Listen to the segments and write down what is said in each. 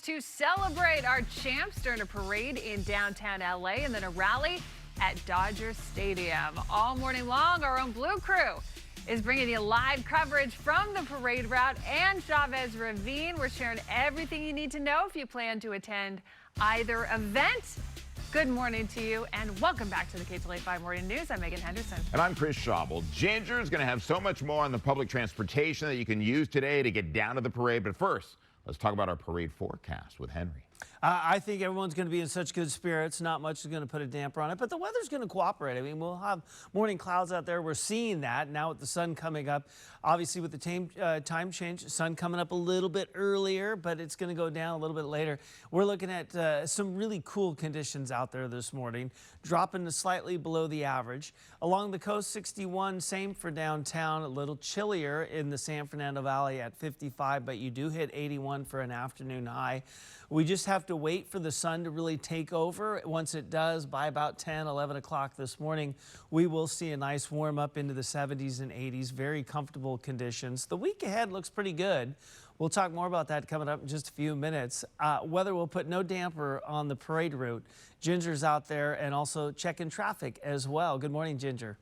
to celebrate our champs during a parade in downtown LA and then a rally at Dodger Stadium. All morning long, our own Blue Crew is bringing you live coverage from the parade route and Chavez Ravine. We're sharing everything you need to know if you plan to attend either event. Good morning to you and welcome back to the Ktladt 5 Morning News. I'm Megan Henderson. And I'm Chris Schauble. Ginger is going to have so much more on the public transportation that you can use today to get down to the parade. But first, let's talk about our parade forecast with Henry. I think everyone's going to be in such good spirits. Not much is going to put a damper on it, but the weather's going to cooperate. I mean, we'll have morning clouds out there. We're seeing that now with the sun coming up. Obviously, with the time change, sun coming up a little bit earlier, but it's going to go down a little bit later. We're looking at some really cool conditions out there this morning, dropping to slightly below the average. Along the coast, 61, same for downtown, a little chillier in the San Fernando Valley at 55, but you do hit 81 for an afternoon high. We just have to wait for the sun to really take over. Once it does, by about 10, 11 o'clock this morning, we will see a nice warm up into the 70s and 80s, very comfortable conditions. The week ahead looks pretty good. We'll talk more about that coming up in just a few minutes. Weather will put no damper on the parade route. Ginger's out there and also checking traffic as well. Good morning, Ginger.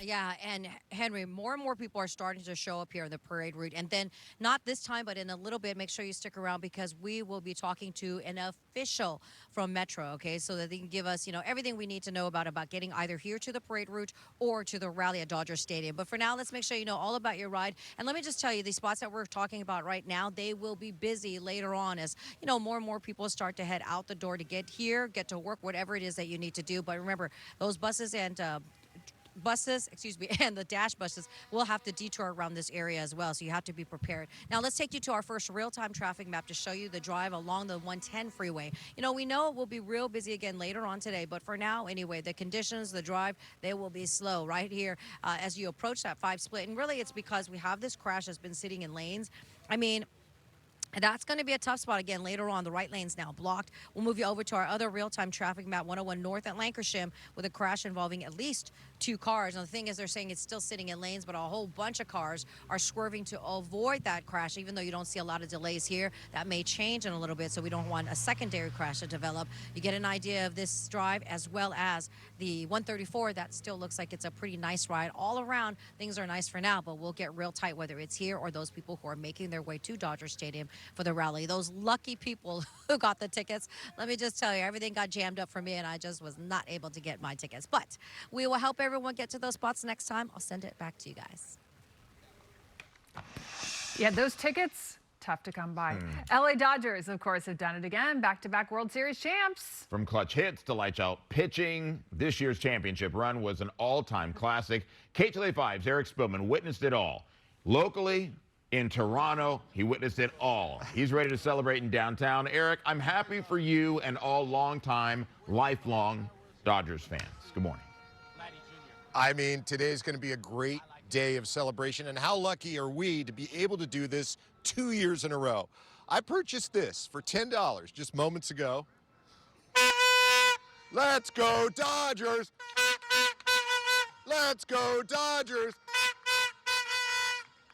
Yeah, and Henry, more and more people are starting to show up here in the parade route. And then not this time, but in a little bit, make sure you stick around because we will be talking to an official from Metro, okay, so that they can give us, you know, everything we need to know about getting either here to the parade route or to the rally at Dodger Stadium. But for now, let's make sure you know all about your ride. And let me just tell you, these spots that we're talking about right now, they will be busy later on as, you know, more and more people start to head out the door to get here, get to work, whatever it is that you need to do. But remember, those buses and and the dash buses will have to detour around this area as well, so you have to be prepared. Now let's take you to our first real-time traffic map to show you the drive along the 110 freeway. You know, we know it will be real busy again later on today, but for now anyway, the conditions, the drive, they will be slow right here as you approach that 5 split. And really it's because we have this crash that's been sitting in lanes. I mean, that's going to be a tough spot again later on. The right lane's now blocked. We'll move you over to our other real-time traffic map, 101 North at Lancashire, with a crash involving at least 2 cars. And the thing is, they're saying it's still sitting in lanes, but a whole bunch of cars are swerving to avoid that crash. Even though you don't see a lot of delays here, that may change in a little bit, so we don't want a secondary crash to develop. You get an idea of this drive as well as the 134. That still looks like it's a pretty nice ride. All around, things are nice for now, but we'll get real tight whether it's here or those people who are making their way to Dodger Stadium for the rally. Those lucky people who got the tickets, let me just tell you, everything got jammed up for me and I just was not able to get my tickets. But we will help everyone get to those spots next time. I'll send it back to you guys. Yeah, those tickets, tough to come by. LA Dodgers, of course, have done it again. Back-to-back World Series champs. From clutch hits to lights out pitching, this year's championship run was an all-time classic. Ktladt 5's Eric Spillman witnessed it all. Locally, in Toronto, he witnessed it all. He's ready to celebrate in downtown. Eric, I'm happy for you and all long-time, lifelong Dodgers fans. Good morning. I mean, today's going to be a great day of celebration, and how lucky are we to be able to do this 2 years in a row. I purchased this for $10 just moments ago. Let's go Dodgers! Let's go Dodgers!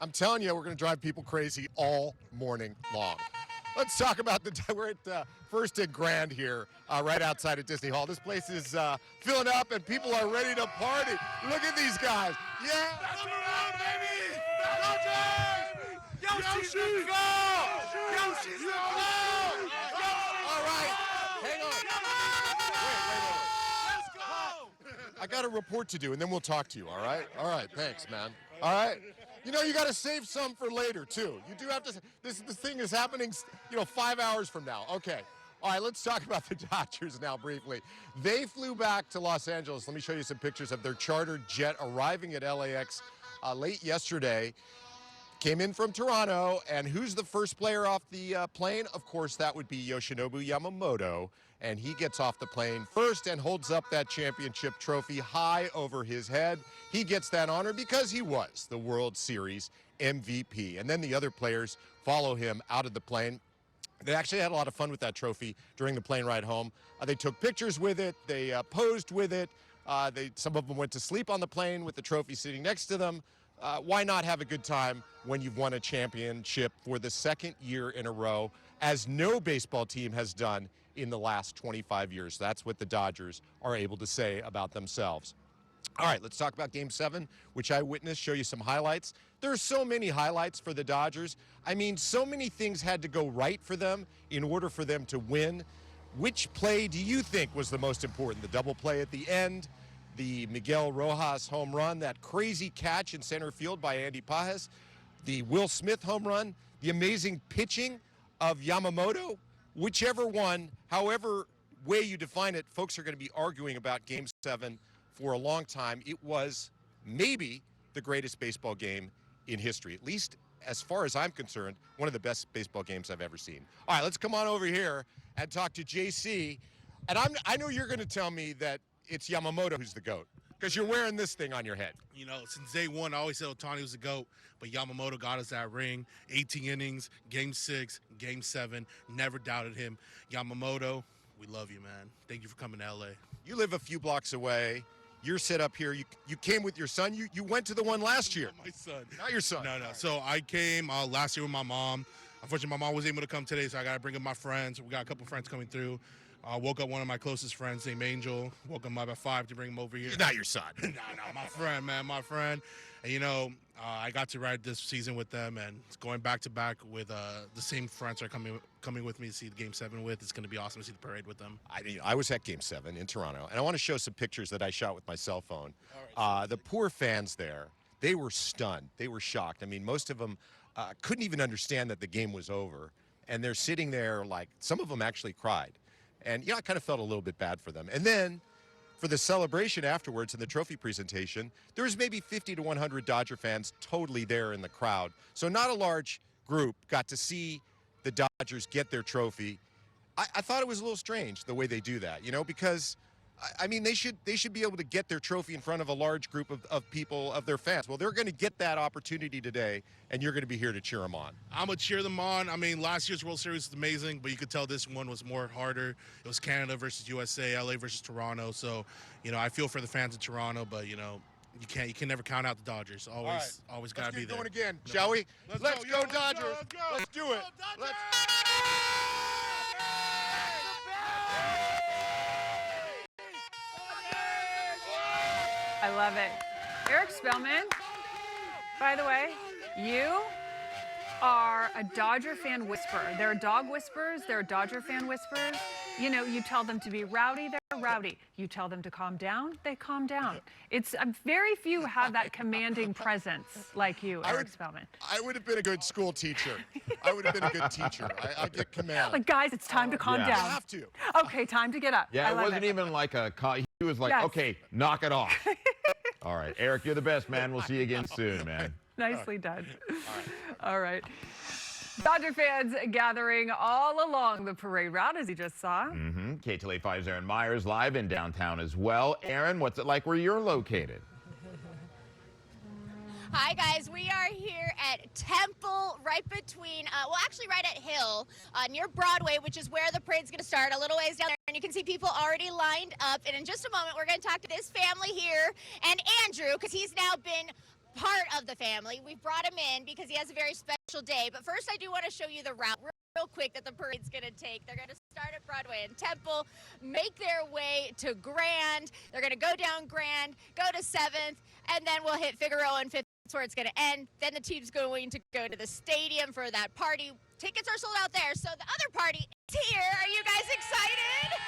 I'm telling you, we're going to drive people crazy all morning long. Let's talk about we're at First and Grand here, right outside of Disney Hall. This place is filling up and people are ready to party. Look at these guys. Yeah. Come around, baby. Dodgers! Yoshi's the go! Yoshi's the go! All right. Hang on. Wait. Let's go. I got a report to do and then we'll talk to you, all right? All right, thanks, man. All right. You know, you got to save some for later, too. You do have to. This thing is happening, 5 hours from now. Okay. All right, let's talk about the Dodgers now briefly. They flew back to Los Angeles. Let me show you some pictures of their chartered jet arriving at LAX late yesterday. Came in from Toronto, and who's the first player off the plane? Of course, that would be Yoshinobu Yamamoto, and he gets off the plane first and holds up that championship trophy high over his head. He gets that honor because he was the World Series MVP, and then the other players follow him out of the plane. They actually had a lot of fun with that trophy during the plane ride home. They took pictures with it, they posed with it, some of them went to sleep on the plane with the trophy sitting next to them. why not have a good time when you've won a championship for the second year in a row, as no baseball team has done in the last 25 years? That's what the Dodgers are able to say about themselves. All right, let's talk about Game 7, which I witnessed, show you some highlights. There are so many highlights for the Dodgers. I mean, so many things had to go right for them in order for them to win. Which play do you think was the most important? The double play at the end, the Miguel Rojas home run, that crazy catch in center field by Andy Pages, the Will Smith home run, the amazing pitching of Yamamoto? Whichever one, however way you define it, folks are going to be arguing about Game 7 for a long time. It was maybe the greatest baseball game in history, at least as far as I'm concerned, one of the best baseball games I've ever seen. All right, let's come on over here and talk to JC. And I know you're going to tell me that it's Yamamoto who's the GOAT, because you're wearing this thing on your head. You know, since day one, I always said Ohtani was the GOAT, but Yamamoto got us that ring. 18 innings, Game 6, Game 7, never doubted him. Yamamoto, we love you, man. Thank you for coming to L.A. You live a few blocks away. You're set up here. You came with your son. You went to the one last year. My son. Not your son. No. So I came last year with my mom. Unfortunately, my mom wasn't able to come today, so I got to bring up my friends. We got a couple friends coming through. Woke up one of my closest friends named Angel. Woke him up at 5 to bring him over here. He's not your son. No, my friend, man, my friend. And, you know, I got to ride this season with them, and it's going back-to-back with the same friends that are coming with me to see the Game 7 with. It's going to be awesome to see the parade with them. I was at Game 7 in Toronto, and I want to show some pictures that I shot with my cell phone. All right, The poor fans there, they were stunned. They were shocked. I mean, most of them couldn't even understand that the game was over, and they're sitting there like, some of them actually cried. And, you know, I kind of felt a little bit bad for them. And then for the celebration afterwards and the trophy presentation, there was maybe 50 to 100 Dodger fans totally there in the crowd. So not a large group got to see the Dodgers get their trophy. I thought it was a little strange the way they do that, you know, because, I mean, they should be able to get their trophy in front of a large group of people, of their fans. Well, they're going to get that opportunity today, and you're going to be here to cheer them on. I'm going to cheer them on. I mean, last year's World Series was amazing, but you could tell this one was more harder. It was Canada versus USA, LA versus Toronto. So, you know, I feel for the fans of Toronto, but, you know, you can never count out the Dodgers. Always got to be there. Let's get going again, shall we? Let's go, Dodgers. Let's do it. I love it. Eric Spellman, by the way, you are a Dodger fan whisperer. There are dog whisperers, there are Dodger fan whisperers. You know, you tell them to be rowdy, they're rowdy. You tell them to calm down, they calm down. It's very few have that commanding presence like you, Eric Spellman. I would have been a good school teacher. I would have been a good teacher. I get command. Like, guys, it's time to calm down. You have to. Okay, time to get up. Yeah, I it love wasn't even like a he was like, Yes. okay, knock it off. All right, Eric, you're the best, man. We'll see you again soon, man. Nicely done. All right. Dodger fans gathering all along the parade route, as you just saw. Ktladt 5's Aaron Myers live in downtown as well. Aaron, what's it like where you're located? Hi guys, we are here at Temple, right between, actually right at Hill, near Broadway, which is where the parade's going to start, a little ways down there. And you can see people already lined up. And in just a moment, we're going to talk to this family here and Andrew, because he's now been part of the family. We've brought him in because he has a very special day. But first, I do want to show you the route real quick that the parade's going to take. They're going to start at Broadway and Temple, make their way to Grand. They're going to go down Grand, go to 7th, and then we'll hit Figueroa and 5th. That's where it's going to end. Then the team's going to go to the stadium for that party. Tickets are sold out there, so the other party is here. Are you guys excited?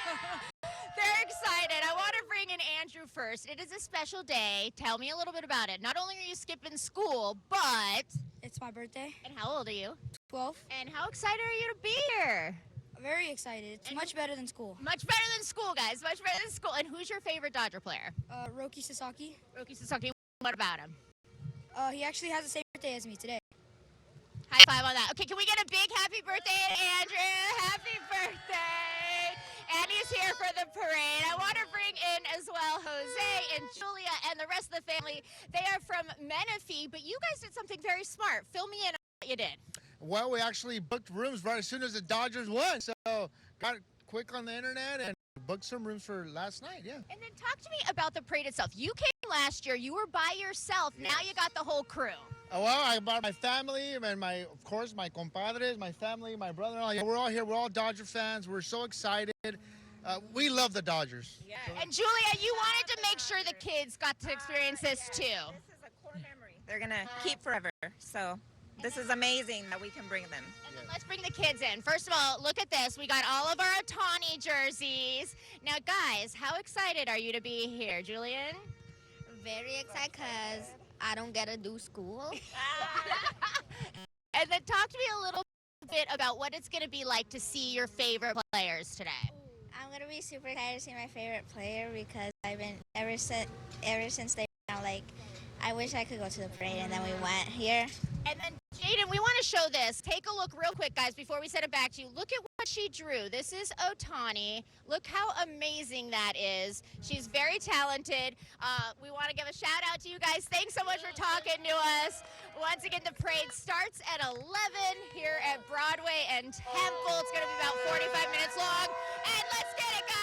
They're excited. I want to bring in Andrew first. It is a special day. Tell me a little bit about it. Not only are you skipping school, but... It's my birthday. And how old are you? 12. And how excited are you to be here? Very excited. It's much better than school. Much better than school, guys. Much better than school. And who's your favorite Dodger player? Roki Sasaki. Roki Sasaki. What about him? He actually has the same birthday as me today. High five on that. Okay, can we get a big happy birthday to Andrew? Happy birthday. And he's here for the parade. I want to bring in as well Jose and Julia and the rest of the family. They are from Menifee, but you guys did something very smart. Fill me in on what you did. Well, we actually booked rooms right as soon as the Dodgers won. So got quick on the internet and booked some rooms for last night, yeah. And then talk to me about the parade itself. You came last year. You were by yourself. Yes. Now you got the whole crew. Well, I brought my family and of course, my compadres, my family, my brother-in-law. Yeah, we're all here. We're all Dodger fans. We're so excited. We love the Dodgers. Yeah. And Julia, you wanted to make sure the kids got to experience this too. This is a core memory they're going to keep forever. So this is amazing that we can bring them. And then let's bring the kids in. First of all, look at this. We got all of our Ohtani jerseys. Now, guys, how excited are you to be here? Julian? Very excited because I don't get to do school. And then talk to me a little bit about what it's going to be like to see your favorite players today. I'm gonna be super excited to see my favorite player because I've been ever since they went out, like I wish I could go to the parade, and then we went here. And then, Jaden, we want to show this. Take a look real quick, guys, before we send it back to you. Look at what she drew. This is Ohtani. Look how amazing that is. She's very talented. We want to give a shout out to you guys. Thanks so much for talking to us. Once again, the parade starts at 11 here at Broadway and Temple. It's going to be about 45 minutes long. And let's get it, guys.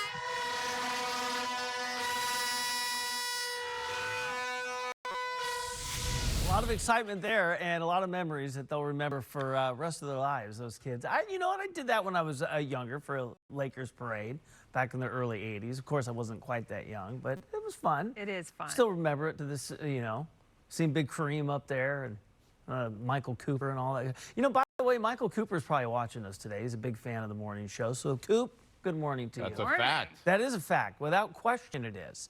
A lot of excitement there and a lot of memories that they'll remember for rest of their lives, those kids. You know what? I did that when I was younger for a Lakers parade back in the early 80s. Of course, I wasn't quite that young, but it was fun. It is fun. Still remember it to this, seeing Big Kareem up there and Michael Cooper and all that. By the way, Michael Cooper's probably watching us today. He's a big fan of the morning show. So, Coop, good morning to you. That's a fact. That is a fact. Without question, it is.